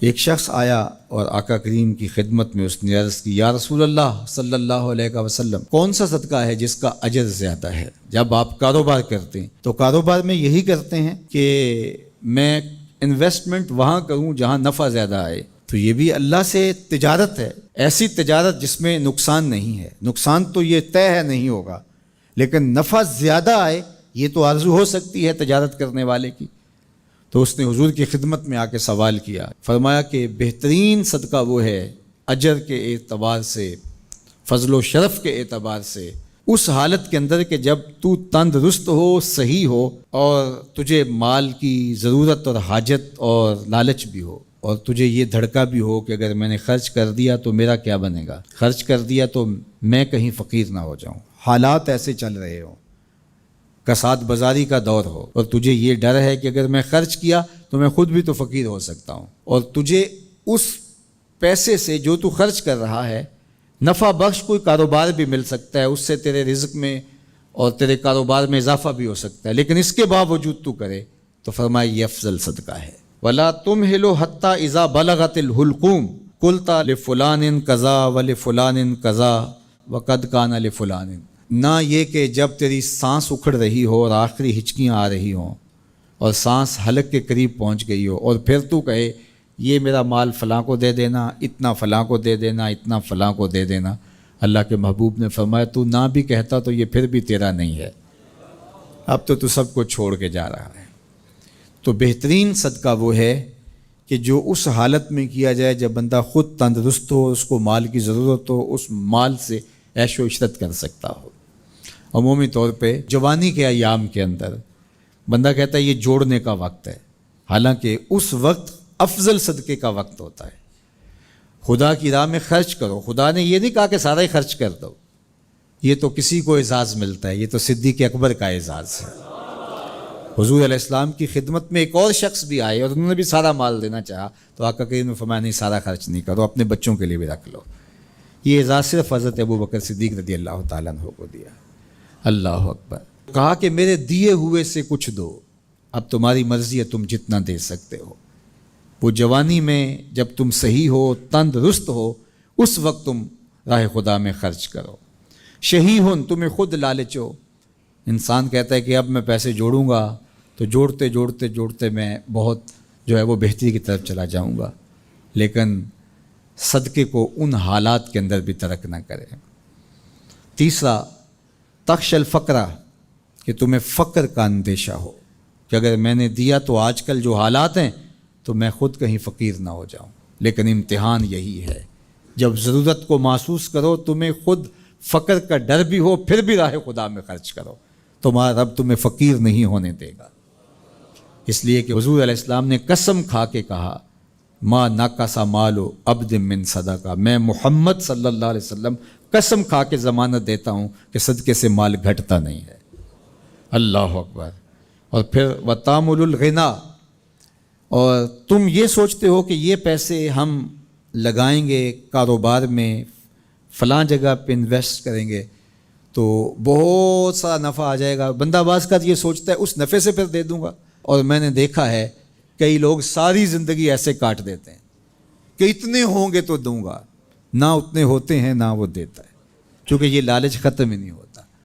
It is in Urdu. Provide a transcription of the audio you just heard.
ایک شخص آیا اور آقا کریم کی خدمت میں اس نے عرض کی، یا رسول اللہ صلی اللہ علیہ وسلم، کون سا صدقہ ہے جس کا اجر زیادہ ہے؟ جب آپ کاروبار کرتے ہیں تو کاروبار میں یہی کرتے ہیں کہ میں انویسٹمنٹ وہاں کروں جہاں نفع زیادہ آئے، تو یہ بھی اللہ سے تجارت ہے، ایسی تجارت جس میں نقصان نہیں ہے۔ نقصان تو یہ طے ہے نہیں ہوگا، لیکن نفع زیادہ آئے یہ تو آرزو ہو سکتی ہے تجارت کرنے والے کی۔ تو اس نے حضور کی خدمت میں آ کے سوال کیا، فرمایا کہ بہترین صدقہ وہ ہے اجر کے اعتبار سے، فضل و شرف کے اعتبار سے، اس حالت کے اندر کہ جب تو تندرست ہو، صحیح ہو، اور تجھے مال کی ضرورت اور حاجت اور لالچ بھی ہو، اور تجھے یہ دھڑکا بھی ہو کہ اگر میں نے خرچ کر دیا تو میرا کیا بنے گا، خرچ کر دیا تو میں کہیں فقیر نہ ہو جاؤں، حالات ایسے چل رہے ہوں، کساد بازاری کا دور ہو، اور تجھے یہ ڈر ہے کہ اگر میں خرچ کیا تو میں خود بھی تو فقیر ہو سکتا ہوں، اور تجھے اس پیسے سے جو تو خرچ کر رہا ہے نفع بخش کوئی کاروبار بھی مل سکتا ہے، اس سے تیرے رزق میں اور تیرے کاروبار میں اضافہ بھی ہو سکتا ہے، لیکن اس کے باوجود تو کرے، تو فرمایا یہ افضل صدقہ ہے۔ وَلَا تُمْهِلُ حَتَّى إِذَا بَلَغَتِ الْحُلْقُومَ قُلْتَ لِفُلَانٍ كَذَا وَلِفُلَانٍ كَذَا وَقَدْ كَانَ لِفُلَانٍ، نہ یہ کہ جب تیری سانس اکھڑ رہی ہو اور آخری ہچکیاں آ رہی ہوں اور سانس حلق کے قریب پہنچ گئی ہو، اور پھر تو کہے یہ میرا مال فلاں کو دے دینا، اتنا فلاں کو دے دینا، اتنا فلاں کو دے دینا۔ اللہ کے محبوب نے فرمایا تو نہ بھی کہتا تو یہ پھر بھی تیرا نہیں ہے، اب تو سب کو چھوڑ کے جا رہا ہے۔ تو بہترین صدقہ وہ ہے کہ جو اس حالت میں کیا جائے جب بندہ خود تندرست ہو، اس کو مال کی ضرورت ہو، اس مال سے عیش و عشرت کر سکتا ہو۔ عمومی طور پہ جوانی کے ایام کے اندر بندہ کہتا ہے یہ جوڑنے کا وقت ہے، حالانکہ اس وقت افضل صدقے کا وقت ہوتا ہے۔ خدا کی راہ میں خرچ کرو، خدا نے یہ نہیں کہا کہ سارا ہی خرچ کر دو، یہ تو کسی کو اعزاز ملتا ہے، یہ تو صدیق اکبر کا اعزاز ہے۔ حضور علیہ السلام کی خدمت میں ایک اور شخص بھی آئے اور انہوں نے بھی سارا مال دینا چاہا، تو آقا کریم نے فرمایا نہیں، سارا خرچ نہیں کرو، اپنے بچوں کے لیے بھی رکھ لو۔ یہ اعزاز صرف حضرت ابو بکر صدیق رضی اللہ تعالیٰ عنہ کو دیا۔ اللہ اکبر۔ کہا کہ میرے دیے ہوئے سے کچھ دو، اب تمہاری مرضی ہے، تم جتنا دے سکتے ہو۔ وہ جوانی میں جب تم صحیح ہو، تندرست ہو، اس وقت تم راہ خدا میں خرچ کرو۔ شہی ہن، تمہیں خود لالچ ہو، انسان کہتا ہے کہ اب میں پیسے جوڑوں گا تو جوڑتے جوڑتے جوڑتے میں بہت جو ہے وہ بہتری کی طرف چلا جاؤں گا، لیکن صدقے کو ان حالات کے اندر بھی ترک نہ کرے۔ تیسرا، تخش الفقرہ، کہ تمہیں فقر کا اندیشہ ہو کہ اگر میں نے دیا تو آج کل جو حالات ہیں تو میں خود کہیں فقیر نہ ہو جاؤں، لیکن امتحان یہی ہے جب ضرورت کو محسوس کرو، تمہیں خود فقر کا ڈر بھی ہو، پھر بھی راہ خدا میں خرچ کرو، تمہارا رب تمہیں فقیر نہیں ہونے دے گا۔ اس لیے کہ حضور علیہ السلام نے قسم کھا کے کہا، ما نقص مال عبد من صدقہ، میں محمد صلی اللہ علیہ وسلم قسم کھا کے ضمانت دیتا ہوں کہ صدقے سے مال گھٹتا نہیں ہے۔ اللہ اکبر۔ اور پھر وتامل الغنا، اور تم یہ سوچتے ہو کہ یہ پیسے ہم لگائیں گے کاروبار میں، فلاں جگہ پہ انویسٹ کریں گے تو بہت سارا نفع آ جائے گا، بندہ بعض کا یہ سوچتا ہے اس نفع سے پھر دے دوں گا۔ اور میں نے دیکھا ہے کئی لوگ ساری زندگی ایسے کاٹ دیتے ہیں کہ اتنے ہوں گے تو دوں گا، نہ اتنے ہوتے ہیں نہ وہ دیتا ہے، کیونکہ یہ لالچ ختم ہی نہیں ہوتا۔